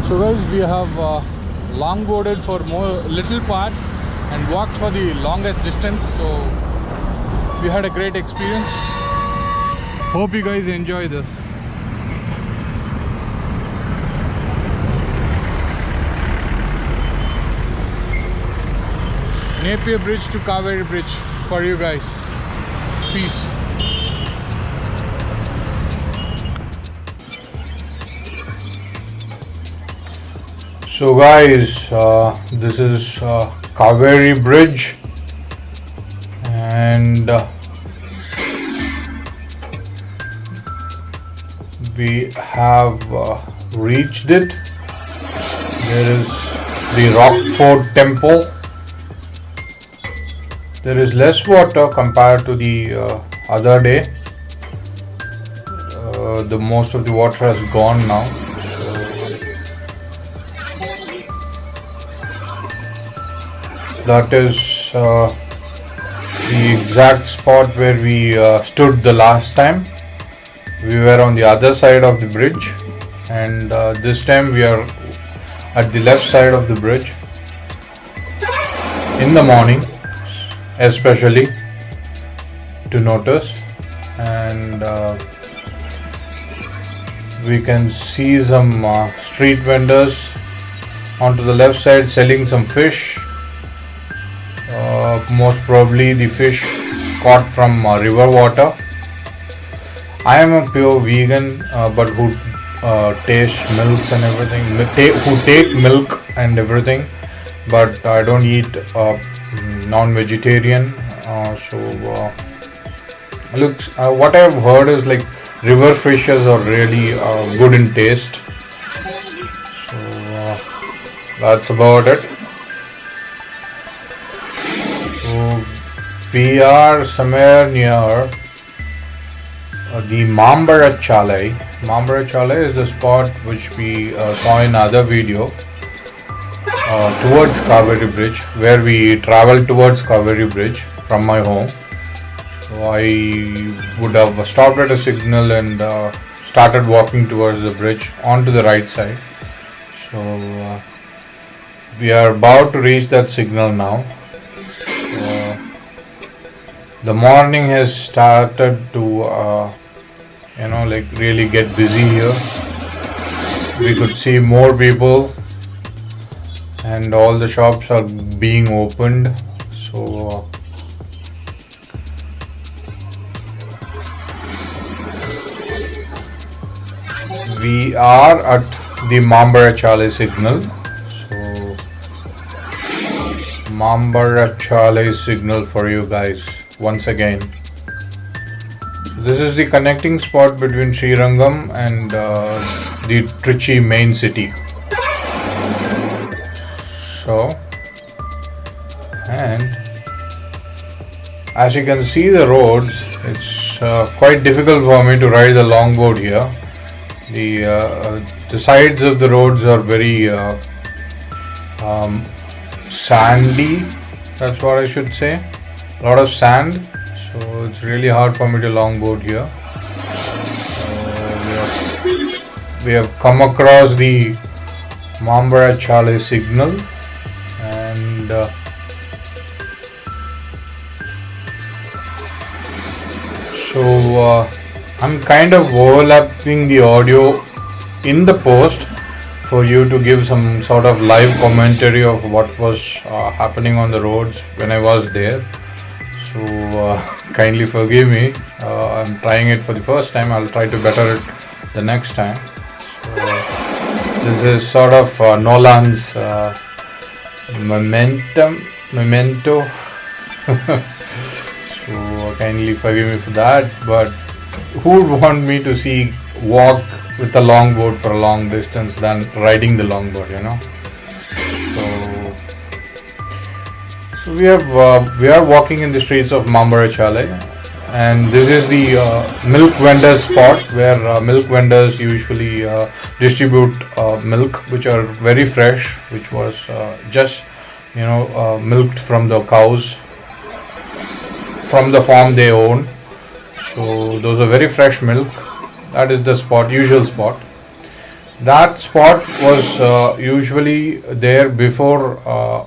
So guys, we have longboarded for little part and walked for the longest distance. So we had a great experience. Hope you guys enjoy this. Napier Bridge to Kaveri Bridge for you guys. Peace. So guys, this is Kaveri Bridge, and we have reached it. There is the Rockford Temple. There is less water compared to the other day. The most of the water has gone now. That is the exact spot where we stood the last time. We were on the other side of the bridge, and this time we are at the left side of the bridge. In the morning, especially to notice, and we can see some street vendors onto the left side selling some fish. Most probably the fish caught from river water. I am a pure vegan, but who taste milks and everything, who take milk and everything, but I don't eat non-vegetarian. Looks what I have heard is like river fishes are really good in taste. So that's about it. We are somewhere near the Mambara Chale. Mambara Chale is the spot which we saw in other video towards Kaveri Bridge, where we traveled towards Kaveri Bridge from my home. So I would have stopped at a signal and started walking towards the bridge onto the right side. So we are about to reach that signal now. The morning has started to really get busy here. We could see more people and all the shops are being opened. So we are at the Mambara Chale signal. So Mambara Chale signal for you guys once again. This is the connecting spot between Srirangam and the Trichy main city. So, and as you can see the roads, it's quite difficult for me to ride the longboard here. The sides of the roads are very sandy, that's what I should say. A lot of sand, so it's really hard for me to longboard here. We have come across the Mambara Chale signal, and so I'm kind of overlapping the audio in the post for you to give some sort of live commentary of what was happening on the roads when I was there. So kindly forgive me. I'm trying it for the first time. I'll try to better it the next time. So this is sort of Nolan's memento. So kindly forgive me for that. But who would want me to walk with a longboard for a long distance than riding the longboard, you know? So we are walking in the streets of Mambara Chale, and this is the milk vendors spot where milk vendors usually distribute milk, which are very fresh, which was just milked from the cows from the farm they own. So those are very fresh milk. That is the spot, usual spot. That spot was usually there before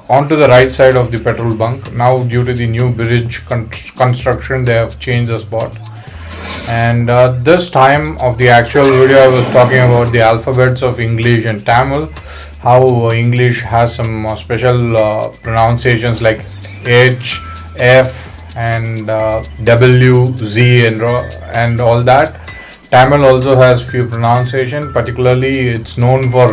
onto the right side of the petrol bunk. Now, due to the new bridge construction, they have changed the spot. And this time of the actual video, I was talking about the alphabets of English and Tamil, how English has some special pronunciations like H, F, and W, Z, and all that. Tamil also has few pronunciation. Particularly, it's known for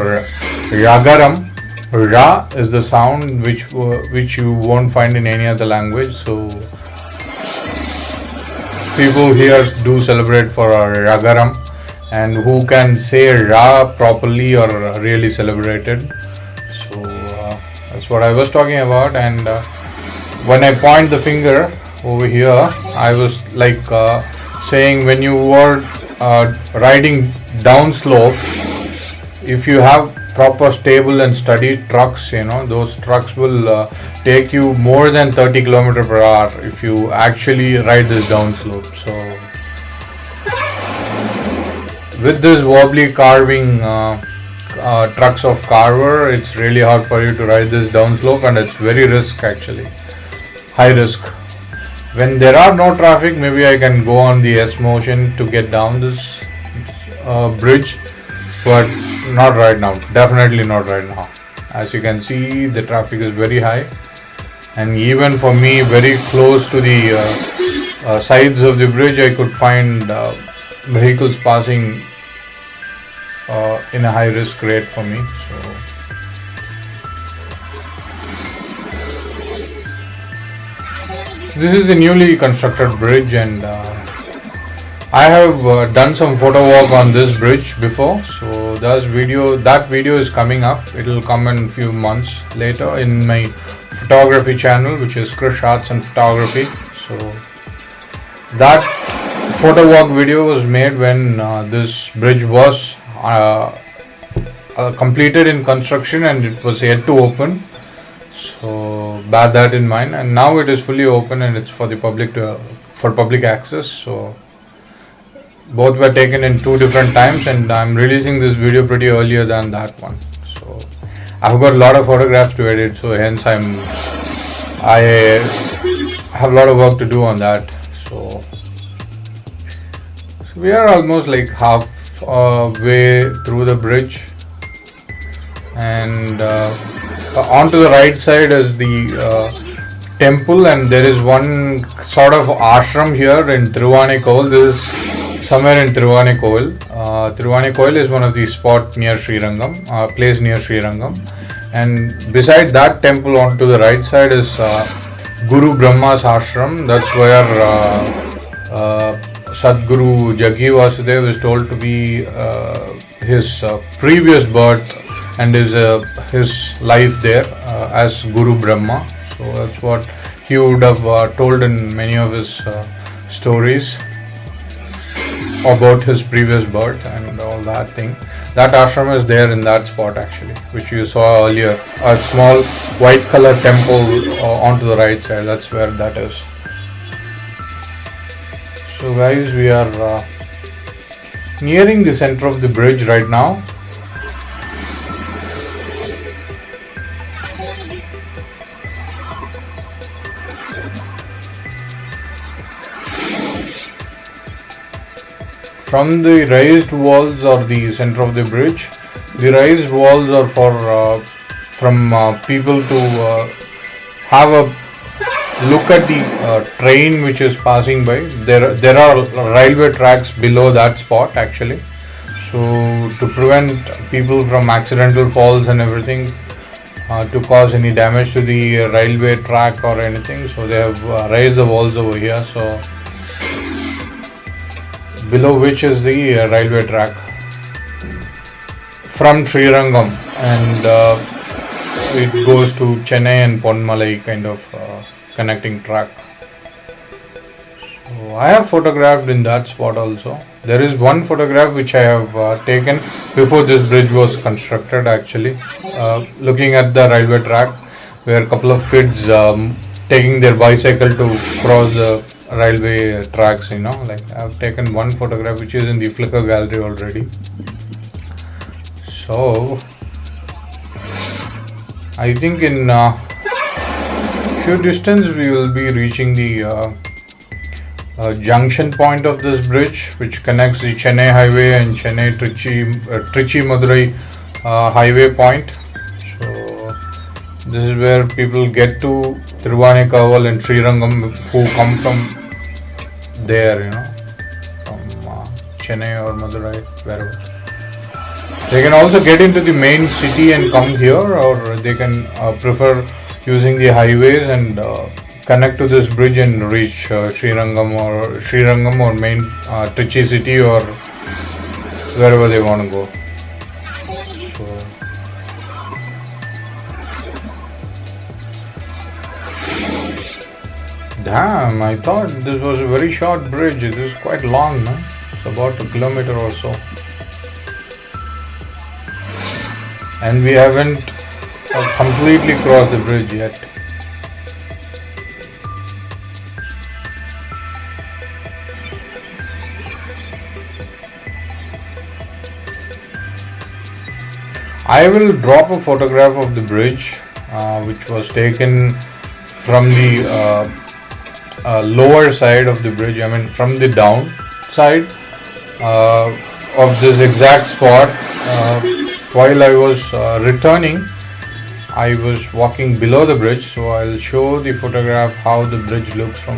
Ragaram. Ra is the sound which you won't find in any other language. So people here do celebrate for Ragaram, and who can say Ra properly or really celebrated. So that's what I was talking about. And when I point the finger over here, I was like saying, when you were riding down slope, if you have proper stable and steady trucks, those trucks will take you more than 30 kilometer per hour if you actually ride this down slope. So with this wobbly carving trucks of Carver, it's really hard for you to ride this down slope, and it's very high risk. When there are no traffic, maybe I can go on the S motion to get down this bridge, but not right now. Definitely not right now. As you can see, the traffic is very high, and even for me, very close to the sides of the bridge, I could find vehicles passing in a high risk rate for me. So this is the newly constructed bridge, and I have done some photo walk on this bridge before. So that video is coming up. It will come in a few months later in my photography channel, which is Krish Arts and Photography. So that photo walk video was made when this bridge was completed in construction and it was yet to open. So bear that in mind, and now it is fully open and it's for the public access. So both were taken in 2 different times, and I'm releasing this video pretty earlier than that one. So I've got a lot of photographs to edit, so hence I have a lot of work to do on that. So we are almost like half way through the bridge, and onto the right side is the temple, and there is one sort of ashram here in Thiruvanikol. This is somewhere in Thiruvanikol. Thiruvanikol is one of the spot near Srirangam, place near Srirangam, and beside that temple onto the right side is Guru Brahma's ashram. That's where Sadguru Jaggi Vasudev is told to be his previous birth and his life there as Guru Brahma. So that's what he would have told in many of his stories about his previous birth and all that thing. That ashram is there in that spot actually, which you saw earlier. A small white color temple onto the right side. That's where that is. So guys, we are nearing the center of the bridge right now. From the raised walls or the center of the bridge, the raised walls are for from people to have a look at the train which is passing by. There are railway tracks below that spot actually, so to prevent people from accidental falls and everything, to cause any damage to the railway track or anything, so they have raised the walls over here. So below which is the railway track from Srirangam, and it goes to Chennai and Ponmalai kind of connecting track. So I have photographed in that spot also. There is one photograph which I have taken before this bridge was constructed actually, looking at the railway track where a couple of kids taking their bicycle to cross the railway tracks, like I've taken one photograph which is in the Flickr gallery already. So I think in few distance we will be reaching the junction point of this bridge, which connects the Chennai highway and Chennai Trichy Madurai highway point. So this is where people get to Thiruvanekaval and Srirangam who come from there, from Chennai or Madurai, wherever. They can also get into the main city and come here, or they can prefer using the highways and connect to this bridge and reach Srirangam or main Trichy city or wherever they want to go. So, damn, I thought this was a very short bridge. This is quite long, no? It's about 1 kilometer or so. And we haven't completely crossed the bridge yet. I will drop a photograph of the bridge which was taken from the lower side of the bridge, I mean from the down side of this exact spot. While I was returning, I was walking below the bridge, so I'll show the photograph how the bridge looks from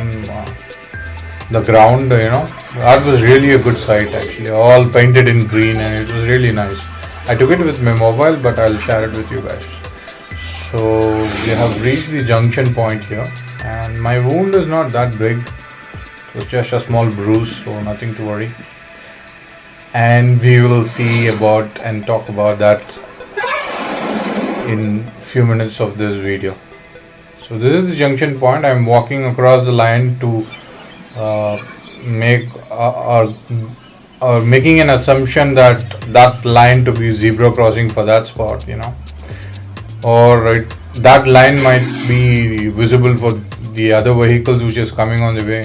the ground. That was really a good sight actually, all painted in green, and it was really nice. I took it with my mobile, but I'll share it with you guys. So we have reached the junction point here, and my wound is not that big. It was just a small bruise, so nothing to worry. And we will see about and talk about that in few minutes of this video. So this is the junction point. I'm walking across the line to making an assumption that line to be zebra crossing for that spot, or that line might be visible for the other vehicles which is coming on the way,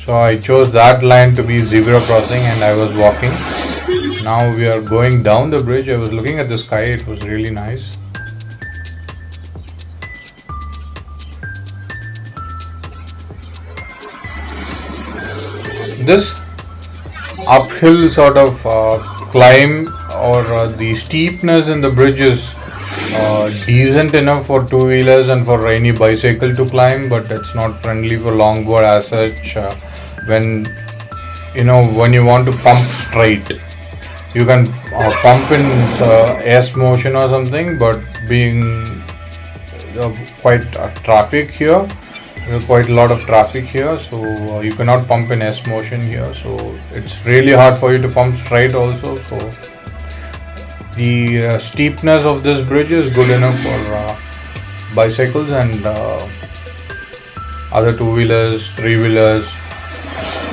So I chose that line to be zebra crossing, and I was walking. Now we are going down the bridge. I was looking at the sky. It was really nice. This uphill sort of climb, or the steepness in the bridge is decent enough for two-wheelers and for any bicycle to climb, but it's not friendly for longboard as such. When you want to pump straight, you can pump in S motion or something, but being quite traffic here, quite a lot of traffic here, so you cannot pump in S motion here, so it's really hard for you to pump straight also. So the steepness of this bridge is good enough for bicycles and other two-wheelers, three-wheelers,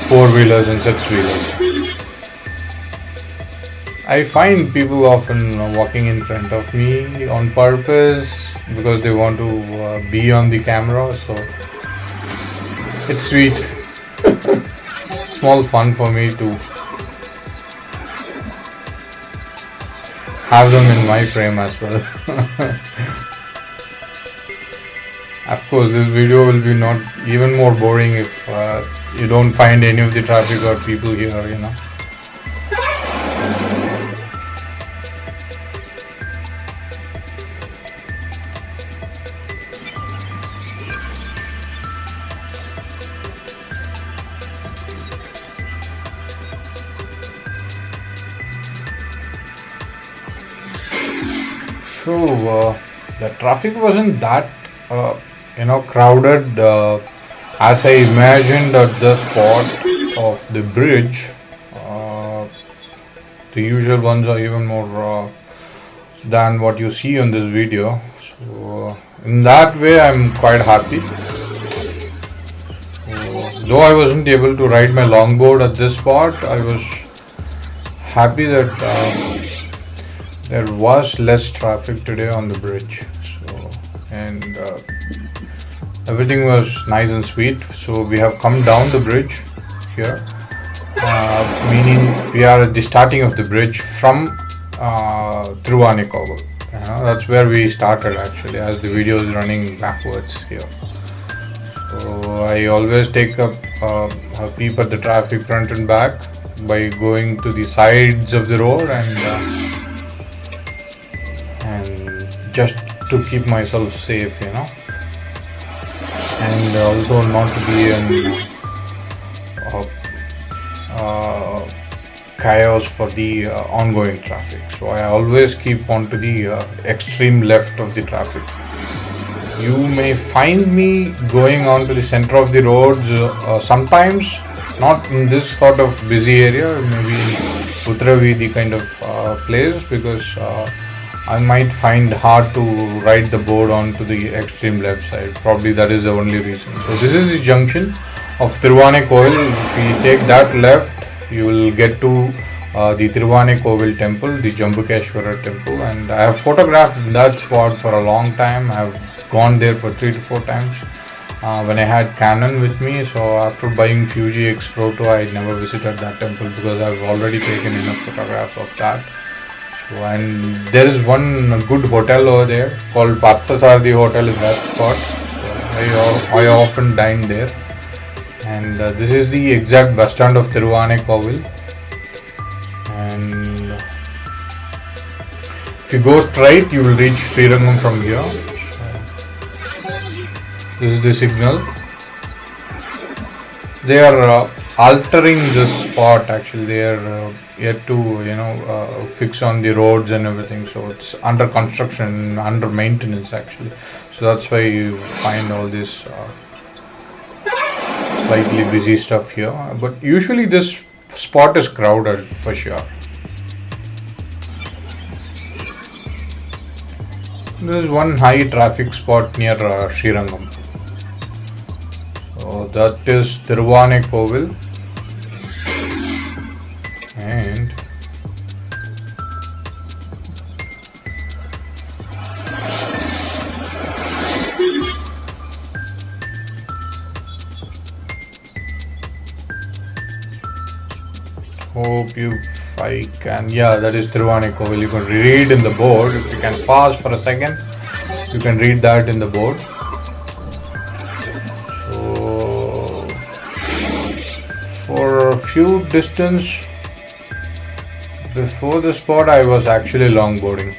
four-wheelers and six-wheelers. I find people often walking in front of me on purpose because they want to be on the camera, so it's sweet. Small fun for me to have them in my frame as well. Of course, this video will be not even more boring if you don't find any of the traffic or people here, So the traffic wasn't that crowded as I imagined at the spot of the bridge. The usual ones are even more than what you see on this video. So in that way, I'm quite happy. Though I wasn't able to ride my longboard at this spot, I was happy that there was less traffic today on the bridge. And everything was nice and sweet. So we have come down the bridge here, meaning we are at the starting of the bridge from Thiruvanekkoval. That's where we started actually, as the video is running backwards here. So I always take a peep at the traffic front and back by going to the sides of the road and just to keep myself safe, and also not to be in chaos for the ongoing traffic. So I always keep on to the extreme left of the traffic. You may find me going on to the center of the roads sometimes, not in this sort of busy area, maybe in Uttaravidhi kind of place, because I might find hard to ride the board onto the extreme left side. Probably that is the only reason. So this is the junction of Thiruvanekkoval. If we take that left, you will get to the Thiruvanekkoval temple, the Jambukeshwara temple, and I have photographed that spot for a long time. I have gone there for 3 to 4 times when I had Canon with me. So after buying Fuji X Pro 2, I never visited that temple because I've already taken enough photographs of that. So, and there is one good hotel over there called Pathasarthi Hotel in that spot. So I often dine there. And this is the exact bus stand of Thiruvanekkoval. And if you go straight, you will reach Srirangam from here. So this is the signal. They are altering this spot actually. They are yet to fix on the roads and everything. So it's under construction, under maintenance actually. So that's why you find all this slightly busy stuff here, but usually this spot is crowded for sure. There is one high traffic spot near Srirangam. So that is Thiruvanekkoval, and hope if I can, that is Thiruvanekkoval. You can read in the board. If you can pause for a second, you can read that in the board. So for a few distance before the spot, I was actually longboarding.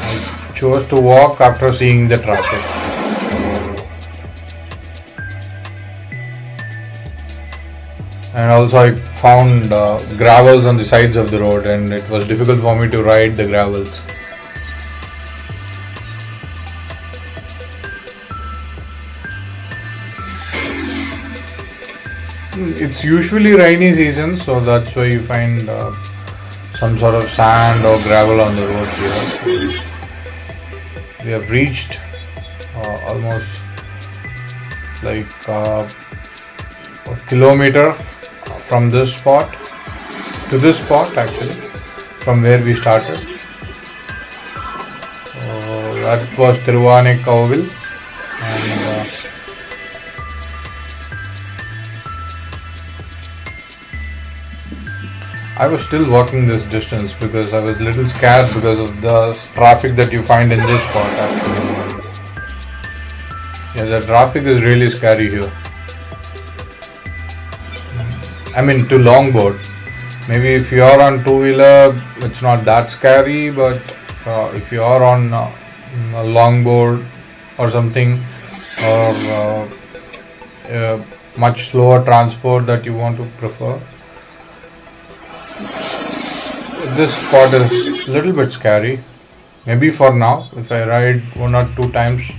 I chose to walk after seeing the traffic. And also I found gravels on the sides of the road, and it was difficult for me to ride the gravels. It's usually rainy season, so that's why you find some sort of sand or gravel on the road here. We have reached almost like a kilometer from this spot to this spot actually, from where we started. So that was Thiruvanekkoval, and I was still walking this distance because I was a little scared because of the traffic that you find in this spot actually. The traffic is really scary here. I mean, to longboard. Maybe if you are on two-wheeler, it's not that scary, but if you are on a longboard or something, or much slower transport that you want to prefer, this spot is a little bit scary. Maybe for now, if I ride 1 or 2 times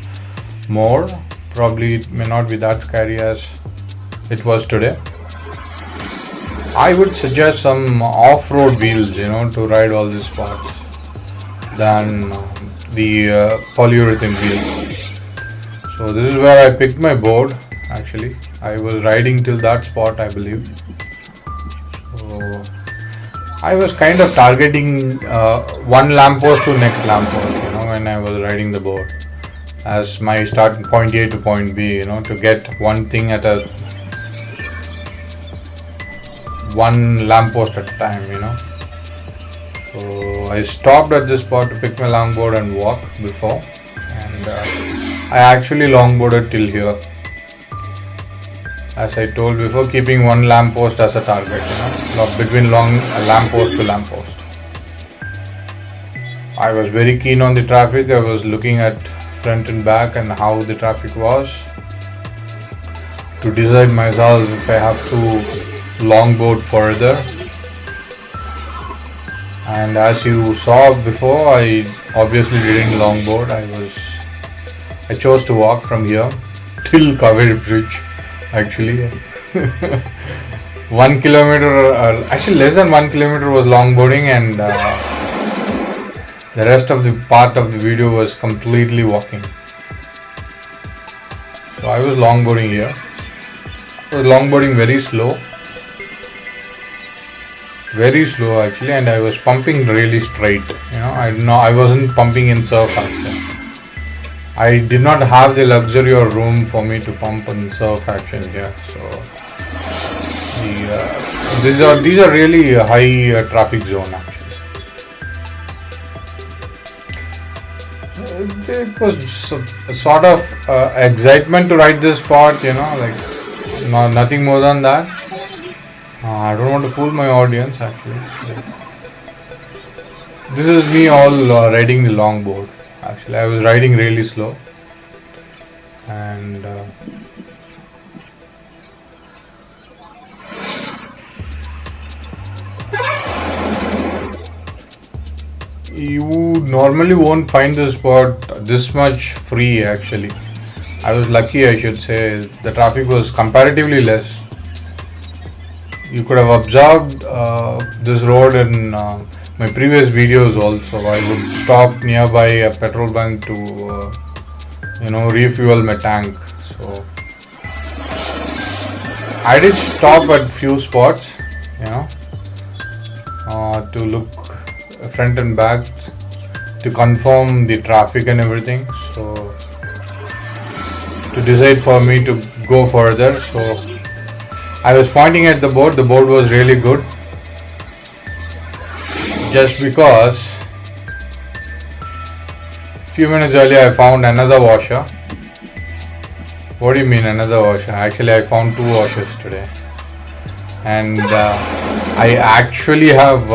more, probably it may not be that scary as it was today. I would suggest some off-road wheels, to ride all these spots than the polyurethane wheels. So this is where I picked my board actually. I was riding till that spot, I believe. So I was kind of targeting one lamppost to next lamppost, when I was riding the board, as my start point A to point B, to get one thing at one lamppost at a time, So I stopped at this spot to pick my longboard and walk before, and I actually longboarded till here. As I told before, keeping one lamppost as a target, between lamppost to lamppost. I was very keen on the traffic. I was looking at front and back and how the traffic was to decide myself if I have to longboard further. And as you saw before, I obviously didn't longboard. I chose to walk from here till Kaveri Bridge. Actually, 1 kilometer, actually less than 1 kilometer was longboarding, and the rest of the part of the video was completely walking. So I was longboarding here. I was longboarding very slow actually, and I was pumping really straight. I wasn't pumping in surf action. I did not have the luxury or room for me to pump in surf action here. So these are really high traffic zone actually. It was sort of excitement to ride this spot, nothing more than that. I don't want to fool my audience actually. This is me all riding the longboard. Actually, I was riding really slow, and you normally won't find this spot this much free actually. I was lucky, I should say. The traffic was comparatively less. You could have observed this road in my previous videos also. I would stop nearby a petrol bank to refuel my tank. So I did stop at few spots to look front and back to confirm the traffic and everything, so to decide for me to go further. So I was pointing at the board was really good, just because few minutes earlier I found another washer. What do you mean another washer? Actually, I found 2 washers today, and I actually have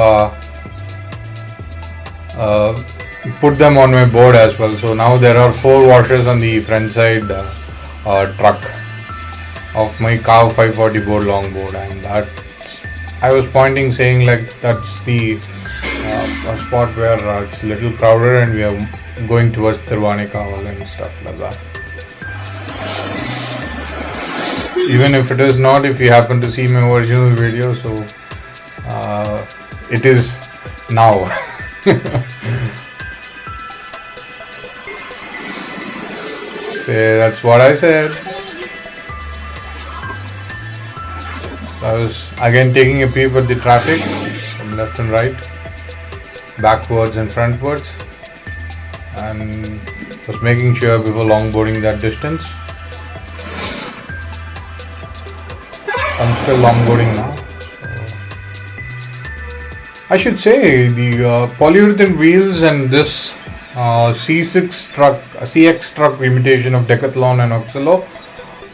put them on my board as well. So now there are 4 washers on the front side truck of my Carve 540 board longboard, and that I was pointing, saying like that's the a spot where it's a little crowded and we are going towards Tiruvanikkal and stuff like that. Even if it is not, if you happen to see my original video, so it is now. Say, that's what I said. So I was again taking a peep at the traffic from left and right, backwards and frontwards, and was making sure before longboarding that distance. I'm still longboarding now. I should say the polyurethane wheels and this CX truck imitation of Decathlon and Oxelo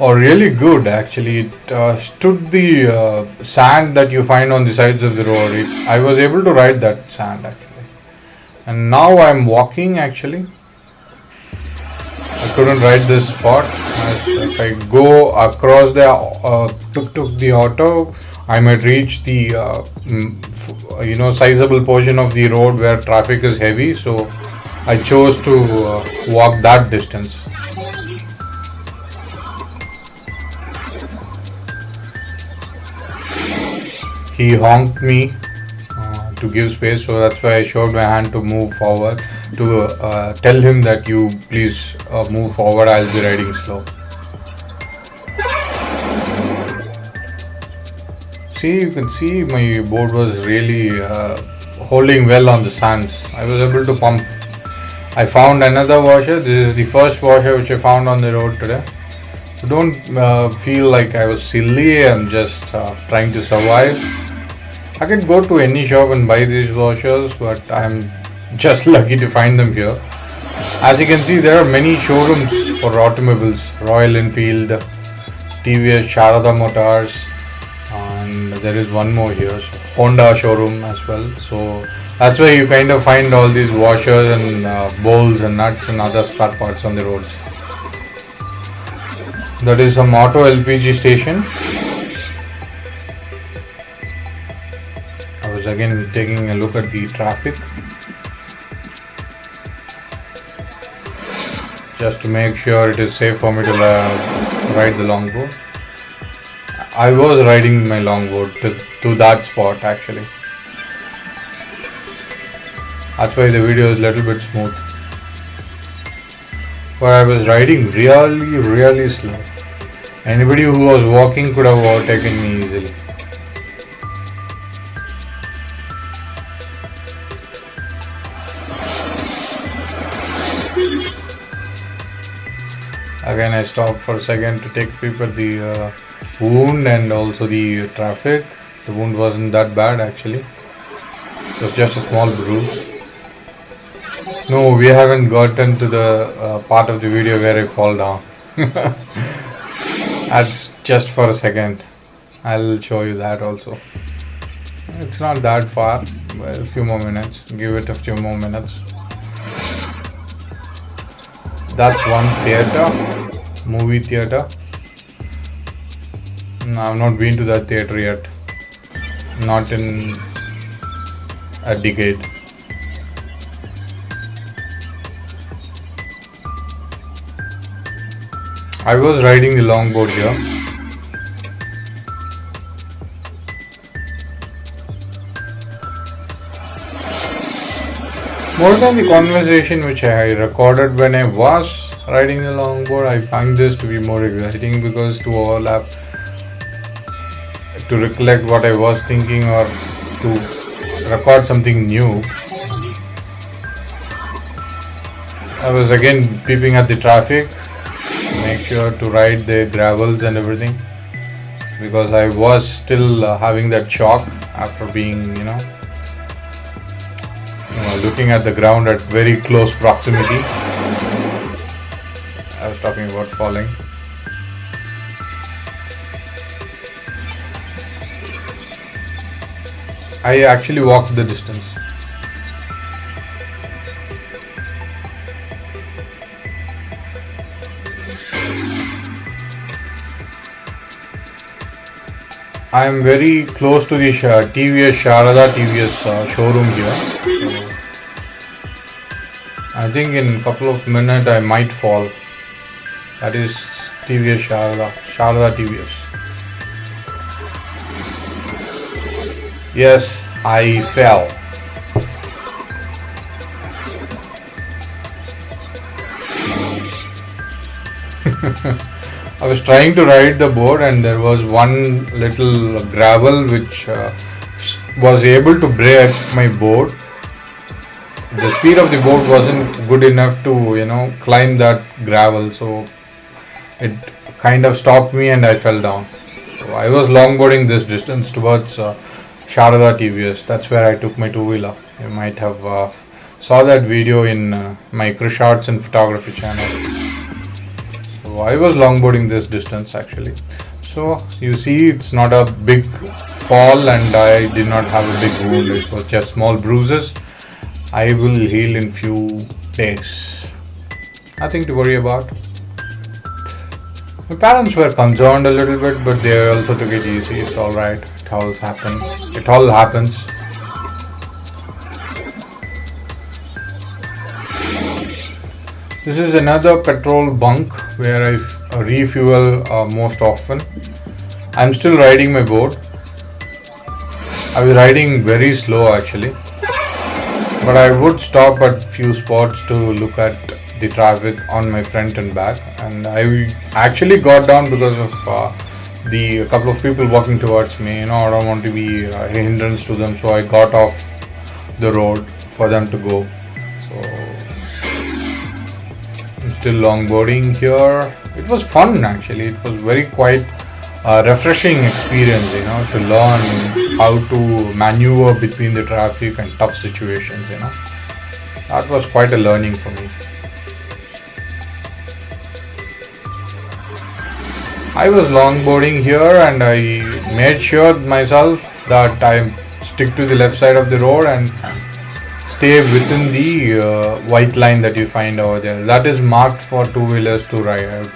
are really good actually. It stood the sand that you find on the sides of the road. I was able to ride that sand actually. And now I'm walking actually. I couldn't ride this spot. As if I go across the took the auto, I might reach the sizable portion of the road where traffic is heavy. So I chose to walk that distance. He honked me to give space, so that's why I showed my hand to move forward, to tell him that you please move forward, I'll be riding slow. See, you can see my board was really holding well on the sands. I was able to pump. I found another washer. This is the first washer which I found on the road today. So don't feel like I was silly. I'm just trying to survive. I could go to any shop and buy these washers, but I'm just lucky to find them here. As you can see, there are many showrooms for automobiles: Royal Enfield, TVS, Sharada Motors, and there is one more here, so Honda showroom as well. So that's where you kind of find all these washers and bowls and nuts and other spare parts on the roads. That is some auto LPG station. I was again taking a look at the traffic just to make sure it is safe for me to ride the longboard. I was riding my longboard to that spot actually. That's why the video is a little bit smooth. But I was riding really slow. Anybody who was walking could have overtaken me easily. Again, I stopped for a second to take a peep at the wound and also the traffic. The wound wasn't that bad actually. It was just a small bruise. No, we haven't gotten to the part of the video where I fall down. That's just for a second. I'll show you that also. It's not that far, but a few more minutes. Give it a few more minutes. That's one theater, movie theater. No, I've not been to that theater yet. Not in a decade. I was riding the longboard here. More than the conversation which I recorded when I was riding the longboard, I find this to be more exciting because to overlap, to recollect what I was thinking or to record something new. I was again peeping at the traffic, make sure to ride the gravels and everything because I was still having that shock after being, looking at the ground at very close proximity. I was talking about falling. I actually walked the distance. I am very close to the TVS Sharada TVS showroom here. So I think in a couple of minutes I might fall. That is TVS Sharada TVS. Yes, I fell. I was trying to ride the board and there was one little gravel which was able to break my board. The speed of the board wasn't good enough to climb that gravel, so it kind of stopped me and I fell down. So I was longboarding this distance towards Sharada TVS. That's where I took my two-wheeler. You might have saw that video in my Krish Arts and Photography channel. So I was longboarding this distance actually. So you see, it's not a big fall and I did not have a big wound. It was just small bruises. I will heal in few days. Nothing to worry about. My parents were concerned a little bit, but they also took it easy. It's alright. It all happens. It all happens. This is another petrol bunk where I refuel most often. I'm still riding my board. I was riding very slow actually, but I would stop at few spots to look at the traffic on my front and back, and I actually got down because of the couple of people walking towards me. I don't want to be a hindrance to them, so I got off the road for them to go. So I'm still longboarding here. It was fun actually. It was very quiet a refreshing experience, to learn how to maneuver between the traffic and tough situations. That was quite a learning for me. I was longboarding here and I made sure myself that I stick to the left side of the road and stay within the white line that you find over there. That is marked for two-wheelers to ride,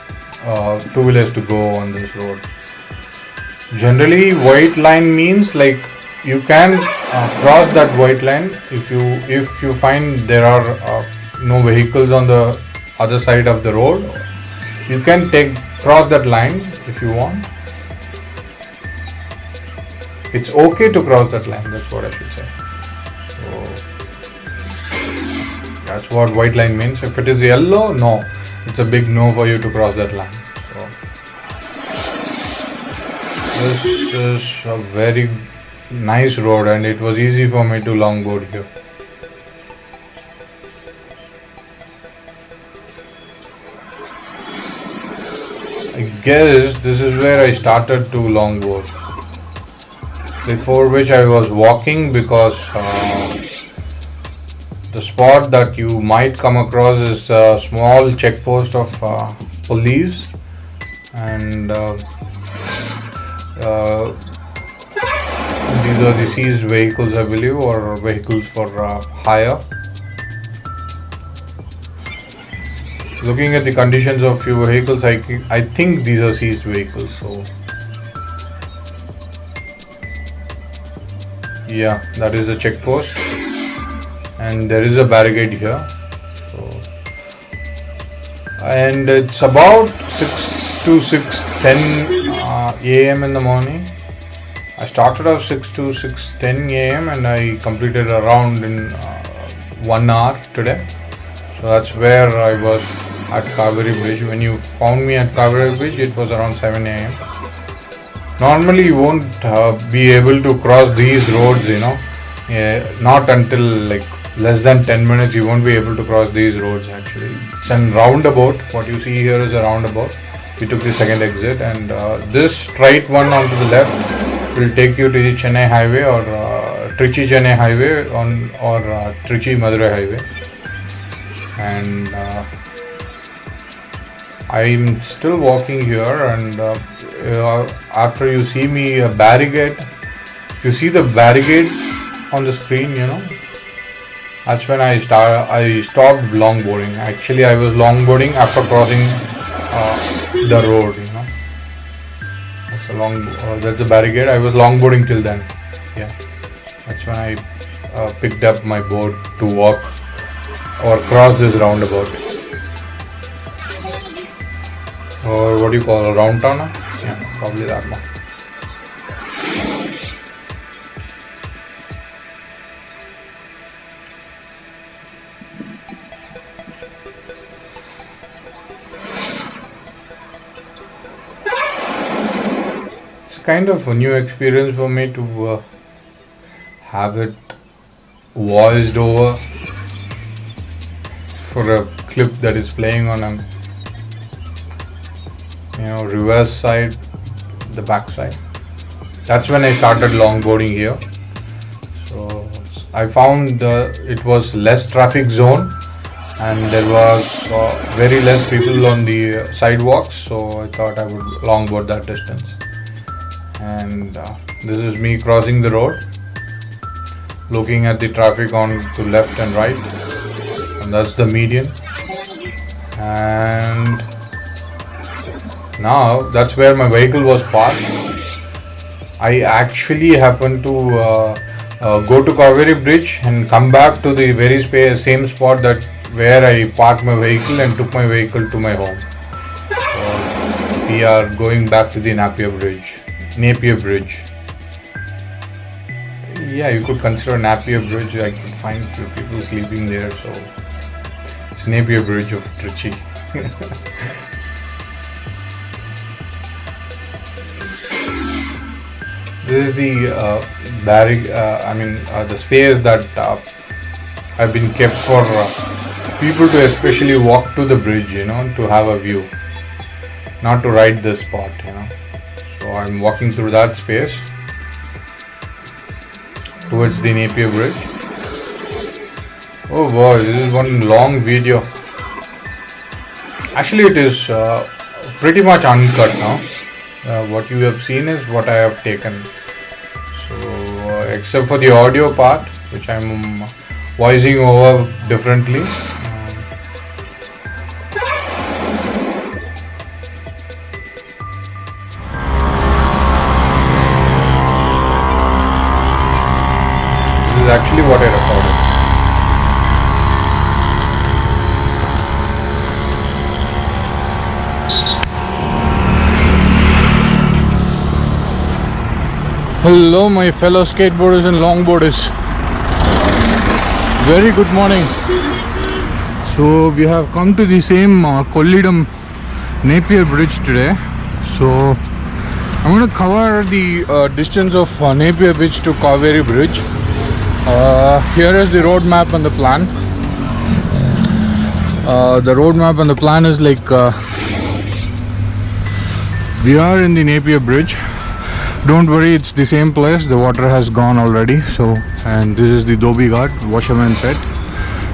two-wheelers to go on this road. Generally, white line means like you can cross that white line if you find there are no vehicles on the other side of the road. You can cross that line if you want. It's okay to cross that line, that's what I should say. So that's what white line means. If it is yellow, no, it's a big no for you to cross that line. So this is a very nice road and it was easy for me to longboard here. I guess this is where I started to longboard, before which I was walking, because the spot that you might come across is a small checkpost of police, and these are the seized vehicles, I believe, or vehicles for hire. Looking at the conditions of few vehicles, I think these are seized vehicles. So yeah, that is a checkpost, and there is a barricade here. So, and it's about 6 to 6:10 a.m. in the morning. I started off 6 to 6:10 a.m. and I completed around in 1 hour today. So that's where I was at Kaveri Bridge. When you found me at Kaveri Bridge, it was around 7 a.m. Normally you won't be able to cross these roads, not until like less than 10 minutes you won't be able to cross these roads actually. It's a roundabout. What you see here is a roundabout. We took the second exit, and this straight one onto the left will take you to the Chennai highway or Trichy Chennai highway or Trichy Madurai highway. And I'm still walking here, and after you see me a barricade, if you see the barricade on the screen, that's when I stopped longboarding. Actually, I was longboarding after crossing the road. That's the barricade. I was longboarding till then. Yeah, that's when I picked up my board to walk or cross this roundabout. Or what do you call a round turner? Yeah, probably that one. It's kind of a new experience for me to have it voiced over for a clip that is playing on a reverse side, the back side. That's when I started longboarding here. So I found it was less traffic zone, and there was very less people on the sidewalks, so I thought I would longboard that distance. And this is me crossing the road, looking at the traffic on to left and right, and that's the median. And now that's where my vehicle was parked. I actually happened to go to Kaveri Bridge and come back to the very same spot that where I parked my vehicle and took my vehicle to my home. So we are going back to the Napier Bridge. Yeah, you could consider Napier Bridge. I could find few people sleeping there, so it's Napier Bridge of Trichy. This is the the space that have been kept for people to especially walk to the bridge, to have a view, not to ride this spot, So I'm walking through that space towards the Napier Bridge. Oh boy, this is one long video. Actually, it is pretty much uncut now. What you have seen is what I have taken. So, except for the audio part, which I'm voicing over differently. This is actually what I recorded. Hello my fellow skateboarders and longboarders. Very good morning. So we have come to the same Kollidam Napier Bridge today. So I'm going to cover the distance of Napier Bridge to Kaveri Bridge. Here is the road map and the plan. The road map and the plan is like we are in the Napier Bridge. Don't worry, it's the same place. The water has gone already. So, and this is the Dhobi Ghat, washerman set,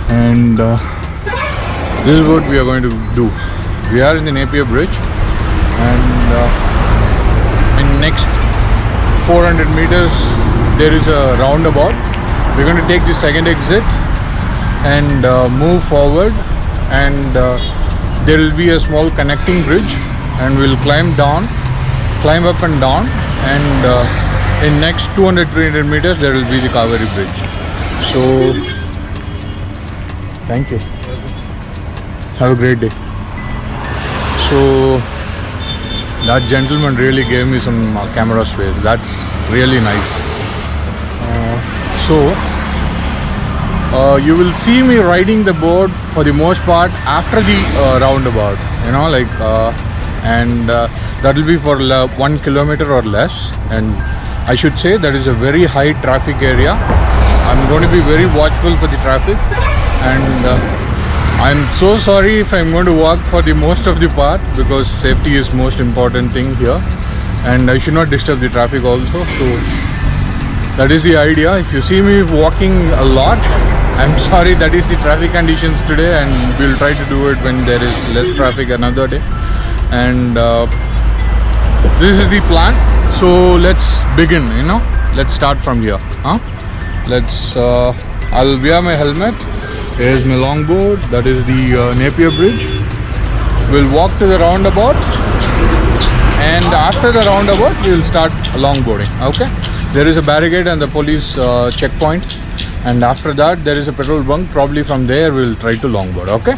and this is what we are going to do. We are in the Napier Bridge, and in next 400 meters there is a roundabout. We're going to take the second exit and move forward, and there will be a small connecting bridge, and we'll climb up and down, and in next 200-300 meters there will be the Kaveri Bridge. So thank you, have a great day. So that gentleman really gave me some camera space. That's really nice. You will see me riding the board for the most part after the roundabout, you know, like and that will be for 1 kilometer or less, and I should say that is a very high traffic area. I'm going to be very watchful for the traffic, and I'm so sorry if I'm going to walk for the most of the part, because safety is most important thing here, and I should not disturb the traffic also. So that is the idea. If you see me walking a lot, I'm sorry, that is the traffic conditions today, and we'll try to do it when there is less traffic another day. And this is the plan. So let's begin, you know, let's start from here. I'll wear my helmet. Here is my longboard. That is the Napier Bridge. We'll walk to the roundabout, and after the roundabout we'll start longboarding. Okay, there is a barricade and the police checkpoint, and after that there is a petrol bunk. Probably from there we'll try to longboard. Okay.